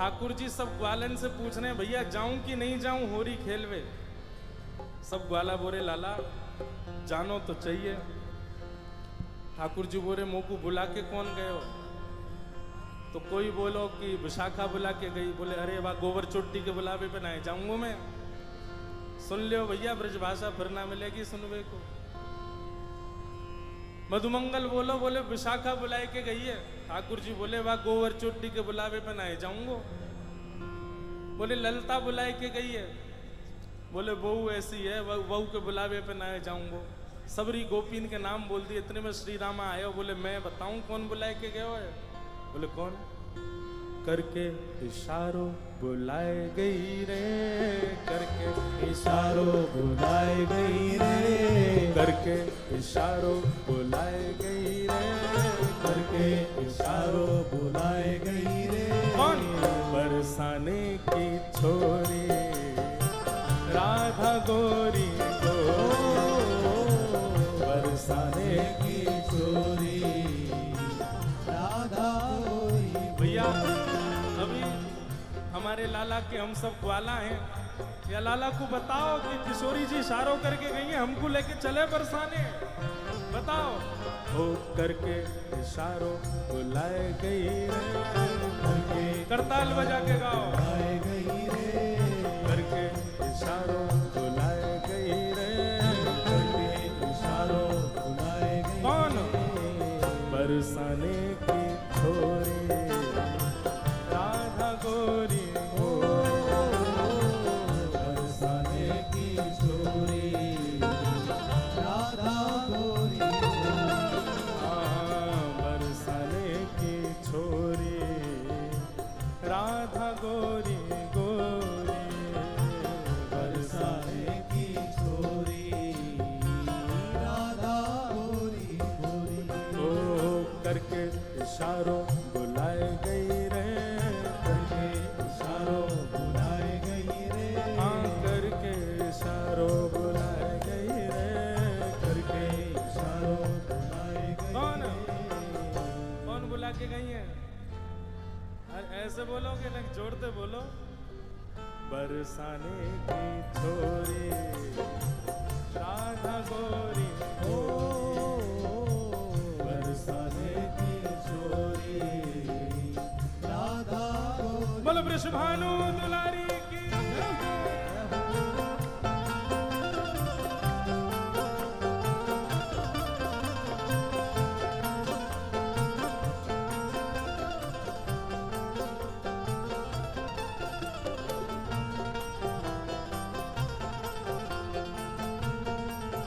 ठाकुर जी सब ग्वालन से पूछ रहे हैं भैया जाऊं कि नहीं जाऊं होरी खेलवे। सब ग्वाला बोरे लाला जानो तो चाहिए। ठाकुर जी बोरे मोह को बुला के कौन गए हो? तो कोई बोलो कि विशाखा बुला के गई। बोले अरे वाह गोबर चोटी के बुलावे पे ना जाऊंगा मैं। सुन लियो भैया ब्रजभाषा फिर ना मिलेगी सुनवे को। मधुमंगल बोलो बोले विशाखा बुलाए के गई है। ठाकुर जी बोले वाह गोबर चोटी के बुलावे पे ना जाऊंगा। बोले ललता बुलाए के गई है। बोले बहू ऐसी है बहू के बुलावे पे ना जाऊंगा। सबरी गोपीन के नाम बोल दिए। इतने में श्री रामा आए। बोले मैं बताऊं कौन बुलाए के गए हो? बोले कौन? करके इशारों बुलाए गई रे, करके इशारों बुलाए गई रे, करके इशारों बुलाए गई रे, करके इशारों बुलाए गई रे। कौन? बरसाने की छोरी राधा गोरी को, बरसाने की छोरी राधा गोरी। भैया अभी हमारे लाला के हम सब ग्वाला हैं। या लाला को बताओ कि किशोरी जी इशारों करके गई हैं हमको लेके चले बरसाने। बताओ। हो करके इशारों बुलाए गई रे, करताल बजा के गाओ। बुलाए गई रे, करके इशारों बुलाए गई रे, करके इशारों बुलाए गई। कौन? बरसाने की छोरी राधा गोरी हो, बरसाने की छोरी राधा गोरी। बरसाने की छोरी राधा गोरी गोरी, बरसाने की छोरी राधा गोरी गोरी। ओ करके इशारों बुलाए गई रे, करके इशारों बुलाए गई रे, हाँ करके इशारों बुलाए गई रे, करके इशारों बुलाए गई। कौन? कौन बुला के गई है? ऐसे बोलोगे ना जोड़ते बोलो। बरसाने की छोरी राधा गोरी ओ बरसाने की छोरी राधा गोरी। बोलो वृषभानु दुलारी की।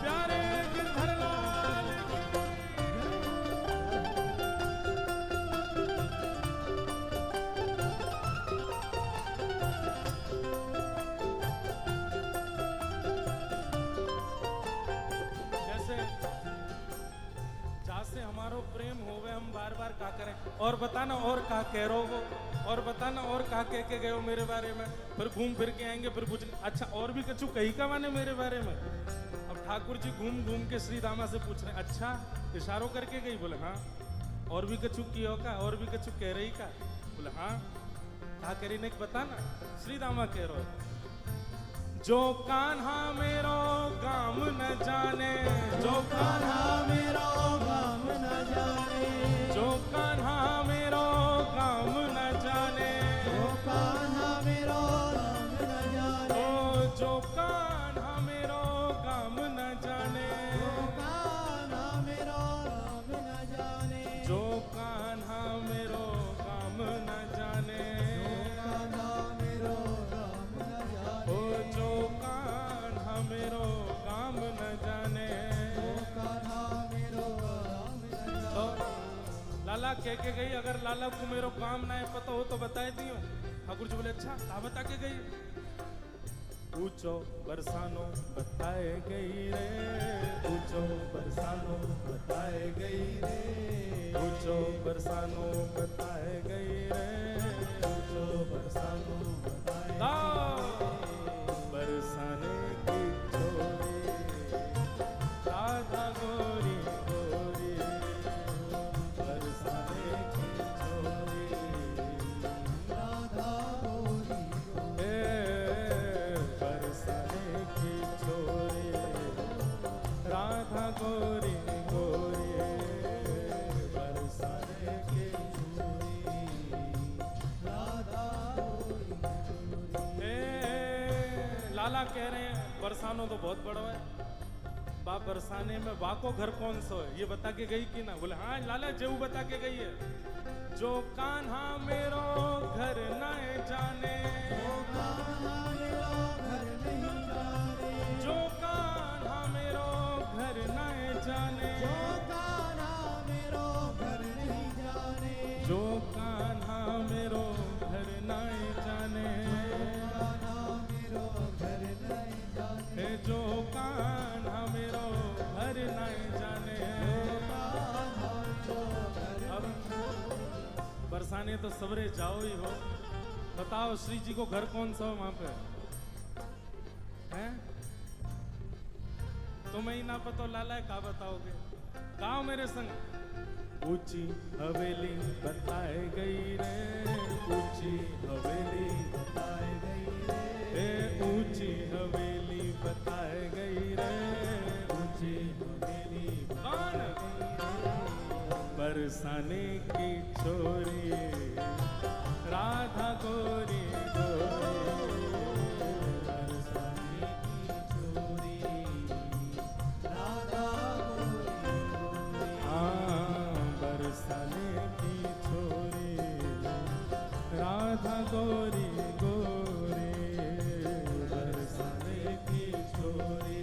प्यारे गिरधरलाल की। जैसे जासे हमारो प्रेम होवे हम बार बार का करें। और बताना और का कह रहे हो? और बताना और का कह के गए हो मेरे बारे में? फिर घूम फिर के आएंगे फिर पूछ। अच्छा और भी कछु कही का माने मेरे बारे में? अब ठाकुर जी घूम घूम के श्री रामा से पूछ रहे अच्छा इशारों करके गई? बोले हाँ। और भी कछु कियो का? और भी कछु कह रही का? बोले हाँ। कहा करी ने बताना। श्री रामा कह रहे हो जो कान्हा मेरो काम न जाने, जो कान्हा मेरो गाम न जाने, जो कान्हा मेरो काम न जाने, जो कान्हा मेरो गाम न जाने, ओ जो कान्हा मेरो काम न जाने, जो कान्हा मेरो गाम न जाने, जो कान्हा मेरो काम न जाने, कान्हा मेरो गाम न जाने, ओ जो कान्हा मेरो काम न जाने। कान्हा मेरो गाम न तो जाने। लाला कह के गई अगर लाला को मेरो काम ना है पता हो तो बताए दियो। ठाकुर जी बोले अच्छा कहा बता के गई? पूछो बरसानो बताए गई रे, पूछो बरसानो बताए गई रे, पूछो बरसानो बताए गई रे, पूछो बरसानो बताए बरसाने की छोरी राधा गोरी गोरी, बरसाने की छोरी राधा कह रहे हैं बरसानो तो बहुत बड़ा है, बा बरसाने में बा को घर कौन सा है ये बता के गई कि ना? बोले हाँ लाला जेऊ बता के गई है। जो कान्हा मेरो घर न जाने, जो कान्हा मेरो घर नहीं जाने, जो कान्हा मेरो घर न जाने, जो कान्हा मेरो घर नहीं जाने, जो कान्हा मेरो घर न जाने, कान्हा मेरो घर नहीं जाने, हे जो कान्हा मेरो घर न जाने। अब बरसाने तो सवरे जाओ ही हो, बताओ श्री जी को घर कौन सा हो वहां पे हैं? तुम्हें ही ना पता लाला का बताओगे? गाओ मेरे संग। ऊंची हवेली बताए गई रे, ऊंची हवेली बताए गई रे, ए ऊंची हवेली बताए गई रे, ऊंची हवेली कौन? बरसाने की छोरी राधा गोरी गोरी, बरसाने की छोरी राधा गोरी गोरी, हाँ बरसाने की छोरी राधा गोरी गोरी, बरसाने की छोरी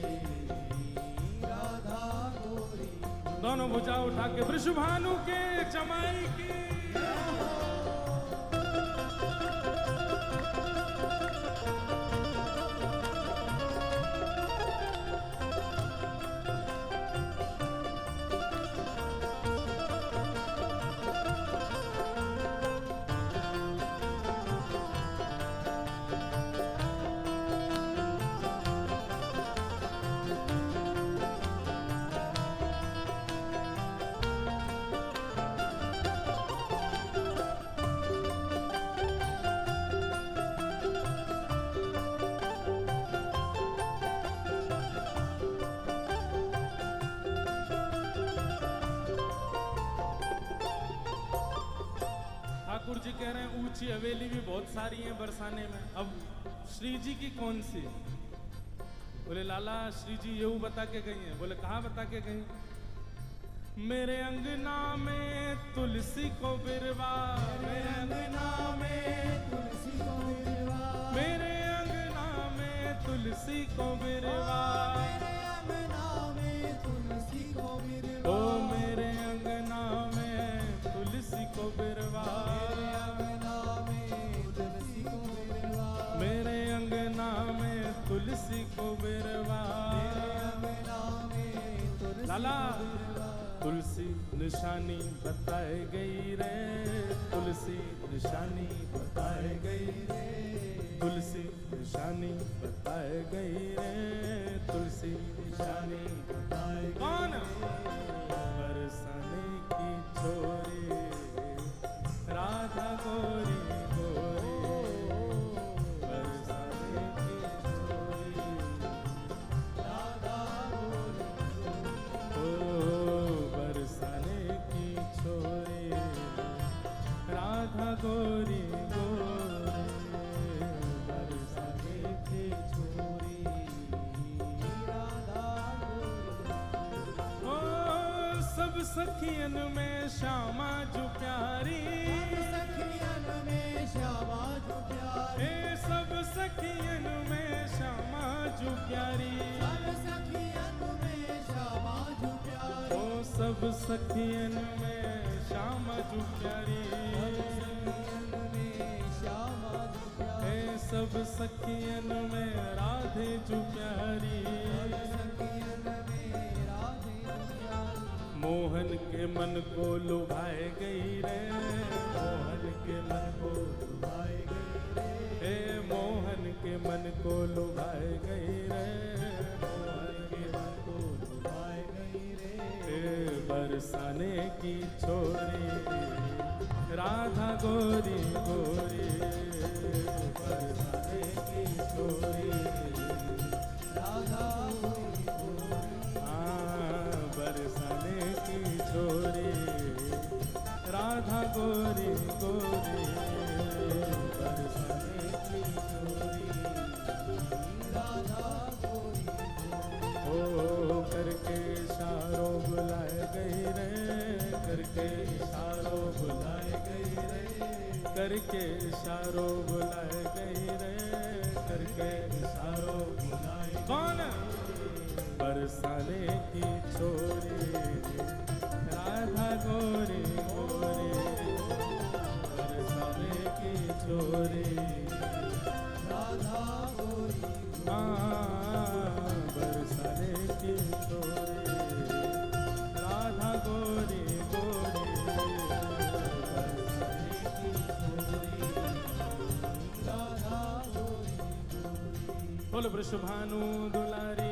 राधा गोरी। दोनों भुजा उठा के वृषभानु के जमाई की। ठाकुर जी कह रहे हैं ऊंची हवेली भी बहुत सारी हैं बरसाने में, अब श्री जी की कौन सी? बोले लाला श्री जी ये बता के गई हैं। बोले कहाँ बता के गई? मेरे अंगना में तुलसी को बिरवा, मेरे अंगना में तुलसी को बिरवा, मेरे अंगना में तुलसी को बिरवा, मेरे अंगना में तुलसी को बिरवा, ओ मेरे अंगना में तुलसी को बिरवा, मेरे अंगना में तुलसी को बिरवा, मेरे अंगना में तुलसी को बिरवा। मेरे अंगना में तुलसी लाला को बिरवा, तुलसी निशानी बताए गई रे, तुलसी निशानी बताए गई रे, तुलसी निशानी बताए गई रे, तुलसी निशानी बताए गई कौन? बरसाने की छोरी राधा गोरी गोरी, बरसाने की छोरी राधा गोरी ओ बरसाने की छोरी राधा गोरी गोरी, बरसाने की छोरी राधा गोरी। ओ सब सखियन में श्यामा जो प्यारी, सखियन में श्यामा जो प्यारी, ए सब सखियन में श्यामा जो प्यारी, सब सखियन में श्यामा जो प्यारी, ओ सब सखियन में श्यामा जो प्यारी, सखियन में श्यामा जो प्यारी, ए सब सखियन में राधे जो प्यारी, सखियन में राधे जो प्यारी, मोहन के मन को लुभाए गई रे, मोहन के मन को लुभाए गई रे, हे मोहन के मन को लुभाए गई रे, मोहन के मन को लुभाए गई रे, हे बरसाने की छोरी राधा गोरी गोरी, बरसाने की छोरी राधा गोरी गोरी, हाँ बरसाने की छोरी राधा गोरी गोरी, बरसाने की छोरी राधा करके इशारों बुलाए गई रे, करके इशारों बुलाए। कौन? बरसाने की छोरी राधा गोरी गोरी, बरसाने की छोरी राधा गोरी बरसाने की छोरी राधा गोरी गोरी, बरसाने की छोरी राधा गोरी गोरी। बोल वृषभानु दुलारी